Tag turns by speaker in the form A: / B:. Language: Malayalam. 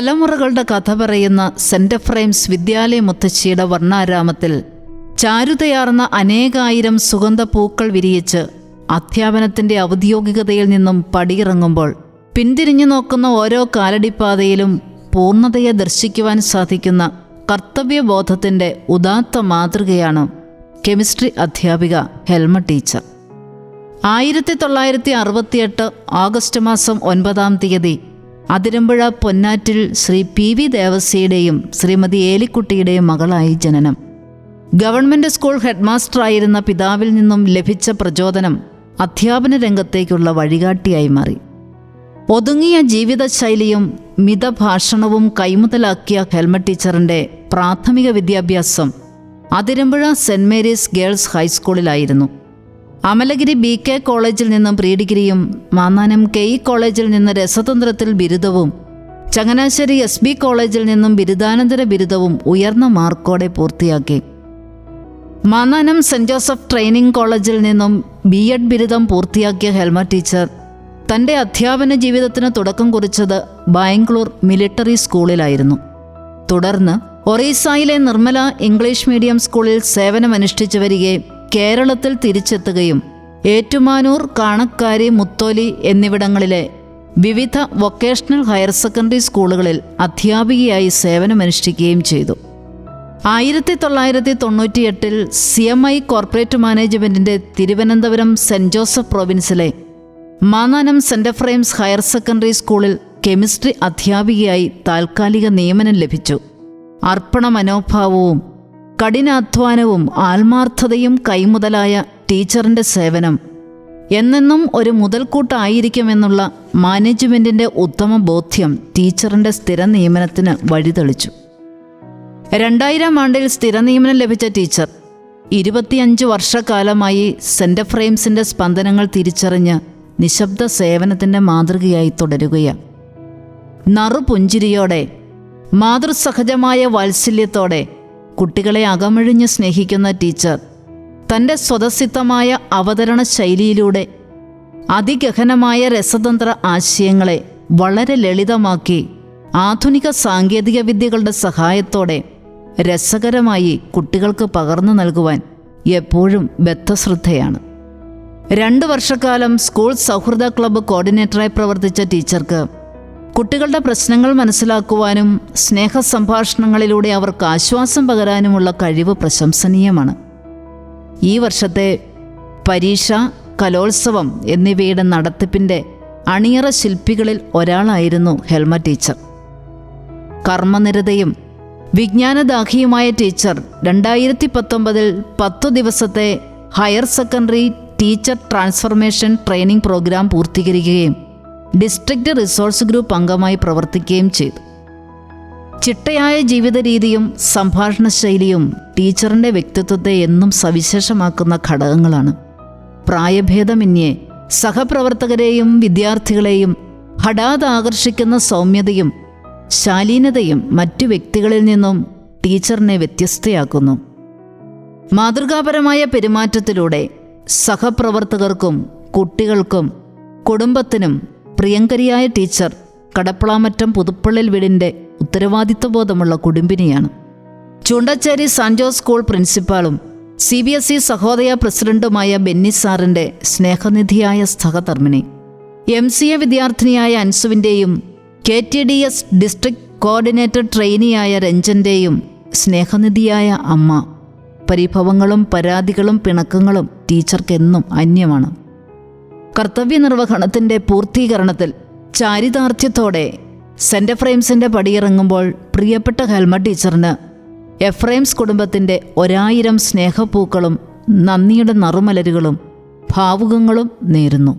A: തലമുറകളുടെ കഥ പറയുന്ന സെന്റ് എഫ്രൈംസ് വിദ്യാലയ മുത്തശ്ശിയുടെ വർണ്ണാരാമത്തിൽ ചാരുതയാർന്ന അനേകായിരം സുഗന്ധപ്പൂക്കൾ വിരിയിച്ച് അധ്യാപനത്തിൻ്റെ ഔദ്യോഗികതയിൽ നിന്നും പടിയിറങ്ങുമ്പോൾ പിന്തിരിഞ്ഞു നോക്കുന്ന ഓരോ കാലടിപ്പാതയിലും പൂർണ്ണതയെ ദർശിക്കുവാൻ സാധിക്കുന്ന കർത്തവ്യബോധത്തിൻ്റെ ഉദാത്ത മാതൃകയാണ് കെമിസ്ട്രി അധ്യാപിക ഹെൽമ ടീച്ചർ. 1968 ഓഗസ്റ്റ് മാസം 9-ാം തീയതി അതിരമ്പുഴ പൊന്നാറ്റിൽ ശ്രീ PV ദേവസിയുടെയും ശ്രീമതി ഏലിക്കുട്ടിയുടെയും മകളായി ജനനം. ഗവൺമെൻറ് സ്കൂൾ ഹെഡ്മാസ്റ്ററായിരുന്ന പിതാവിൽ നിന്നും ലഭിച്ച പ്രചോദനം അധ്യാപന രംഗത്തേക്കുള്ള വഴികാട്ടിയായി മാറി. ഒതുങ്ങിയ ജീവിതശൈലിയും മിതഭാഷണവും കൈമുതലാക്കിയ ഹെൽമ ടീച്ചറിൻ്റെ പ്രാഥമിക വിദ്യാഭ്യാസം അതിരമ്പുഴ സെൻറ് മേരീസ് ഗേൾസ് ഹൈസ്കൂളിലായിരുന്നു. അമലഗിരി BK കോളേജിൽ നിന്നും പ്രീ ഡിഗ്രിയും മാന്നാനം KE കോളേജിൽ നിന്ന് രസതന്ത്രത്തിൽ ബിരുദവും ചങ്ങനാശ്ശേരി SB കോളേജിൽ നിന്നും ബിരുദാനന്തര ബിരുദവും ഉയർന്ന മാർക്കോടെ പൂർത്തിയാക്കി. മാന്നാനം സെൻറ് ജോസഫ് ട്രെയിനിംഗ് കോളേജിൽ നിന്നും B.Ed ബിരുദം പൂർത്തിയാക്കിയ ഹെൽമ ടീച്ചർ തൻ്റെ അധ്യാപന ജീവിതത്തിന് തുടക്കം കുറിച്ചത് ബാംഗ്ലൂർ മിലിറ്ററി സ്കൂളിലായിരുന്നു. തുടർന്ന് ഒറീസയിലെ നിർമ്മല ഇംഗ്ലീഷ് മീഡിയം സ്കൂളിൽ സേവനമനുഷ്ഠിച്ചു വരികെ കേരളത്തിൽ തിരിച്ചെത്തുകയും ഏറ്റുമാനൂർ, കാണക്കാരി, മുത്തോലി എന്നിവിടങ്ങളിലെ വിവിധ വൊക്കേഷണൽ ഹയർ സെക്കൻഡറി സ്കൂളുകളിൽ അധ്യാപികയായി സേവനമനുഷ്ഠിക്കുകയും ചെയ്തു. 1998 CMI കോർപ്പറേറ്റ് മാനേജ്മെൻറ്റിൻ്റെ തിരുവനന്തപുരം സെൻറ് ജോസഫ് പ്രൊവിൻസിലെ Mannanam Saint Ephraim's higher secondary സ്കൂളിൽ കെമിസ്ട്രി അധ്യാപികയായി താൽക്കാലിക നിയമനം ലഭിച്ചു. അർപ്പണ മനോഭാവവും കഠിനാധ്വാനവും ആത്മാർത്ഥതയും കൈമുതലായ ടീച്ചറിൻ്റെ സേവനം എന്നെന്നും ഒരു മുതൽക്കൂട്ടായിരിക്കുമെന്നുള്ള മാനേജ്മെൻറ്റിൻ്റെ ഉത്തമ ബോധ്യം ടീച്ചറിൻ്റെ സ്ഥിര നിയമനത്തിന് വഴിതെളിച്ചു. 2000 ആണ്ടിൽ സ്ഥിര നിയമനം ലഭിച്ച ടീച്ചർ 25 വർഷക്കാലമായി സെന്റ് എഫ്രൈംസിൻ്റെ സ്പന്ദനങ്ങൾ തിരിച്ചറിഞ്ഞ് നിശബ്ദ സേവനത്തിൻ്റെ മാതൃകയായി തുടരുകയാണ്. നറുപുഞ്ചിരിയോടെ, മാതൃസഹജമായ വാത്സല്യത്തോടെ കുട്ടികളെ അകമഴിഞ്ഞ് സ്നേഹിക്കുന്ന ടീച്ചർ തൻ്റെ സ്വതസിദ്ധമായ അവതരണ ശൈലിയിലൂടെ അതിഗഹനമായ രസതന്ത്ര ആശയങ്ങളെ വളരെ ലളിതമാക്കി ആധുനിക സാങ്കേതിക വിദ്യകളുടെ സഹായത്തോടെ രസകരമായി കുട്ടികൾക്ക് പകർന്നു നൽകുവാൻ എപ്പോഴും ബദ്ധശ്രദ്ധയാണ്. 2 വർഷക്കാലം സ്കൂൾ സൗഹൃദ ക്ലബ്ബ് കോർഡിനേറ്ററായി പ്രവർത്തിച്ച ടീച്ചർക്ക് കുട്ടികളുടെ പ്രശ്നങ്ങൾ മനസ്സിലാക്കുവാനും സ്നേഹസംഭാഷണങ്ങളിലൂടെ അവർക്ക് ആശ്വാസം പകരാനുമുള്ള കഴിവ് പ്രശംസനീയമാണ്. ഈ വർഷത്തെ പരീക്ഷ, കലോത്സവം എന്നിവയുടെ നടത്തിപ്പിൻ്റെ അണിയറ ശില്പികളിൽ ഒരാളായിരുന്നു ഹെൽമ ടീച്ചർ. കർമ്മനിരതയും വിജ്ഞാനദാഹിയുമായ ടീച്ചർ 2019 10 ദിവസത്തെ higher secondary teacher transformation training programme പൂർത്തീകരിക്കുകയും ഡിസ്ട്രിക്റ്റ് റിസോഴ്സ് ഗ്രൂപ്പ് അംഗമായി പ്രവർത്തിക്കുകയും ചെയ്തു. ചിട്ടയായ ജീവിത രീതിയും സംഭാഷണ ശൈലിയും ടീച്ചറിൻ്റെ വ്യക്തിത്വത്തെ എന്നും സവിശേഷമാക്കുന്ന ഘടകങ്ങളാണ്. പ്രായഭേദമന്യേ സഹപ്രവർത്തകരെയും വിദ്യാർത്ഥികളെയും ഹഠാത് ആകർഷിക്കുന്ന സൗമ്യതയും ശാലീനതയും മറ്റു വ്യക്തികളിൽ നിന്നും ടീച്ചറിനെ വ്യത്യസ്തയാക്കുന്നു. മാതൃകാപരമായ പെരുമാറ്റത്തിലൂടെ സഹപ്രവർത്തകർക്കും കുട്ടികൾക്കും കുടുംബത്തിനും പ്രിയങ്കരിയായ ടീച്ചർ കടപ്പളാമറ്റം പുതുപ്പള്ളിൽ വീടിൻ്റെ ഉത്തരവാദിത്വബോധമുള്ള കുടുംബിനിയാണ്. ചൂണ്ടച്ചേരി സാൻ ജോസ് സ്കൂൾ പ്രിൻസിപ്പാളും CBSE സഹോദയ പ്രസിഡന്റുമായ ബെന്നി സാറിൻ്റെ സ്നേഹനിധിയായ സഹധർമ്മിണി, MCA വിദ്യാർത്ഥിനിയായ അൻസുവിൻ്റെയും KTDS ഡിസ്ട്രിക്ട് കോർഡിനേറ്റർ ട്രെയിനിയായ രഞ്ജൻ്റെയും സ്നേഹനിധിയായ അമ്മ. പരിഭവങ്ങളും പരാതികളും പിണക്കങ്ങളും ടീച്ചർക്കെന്നും അന്യമാണ്. കർത്തവ്യനിർവഹണത്തിൻ്റെ പൂർത്തീകരണത്തിൽ ചാരിതാർത്ഥ്യത്തോടെ സെന്റ് എഫ്രൈംസിൻ്റെ പടിയിറങ്ങുമ്പോൾ പ്രിയപ്പെട്ട ഹെൽമ ടീച്ചറിന് എഫ്രൈംസ് കുടുംബത്തിൻ്റെ 1000 സ്നേഹപ്പൂക്കളും നന്ദിയുടെ നറുമലരുകളും ഭാവുകങ്ങളും നേരുന്നു.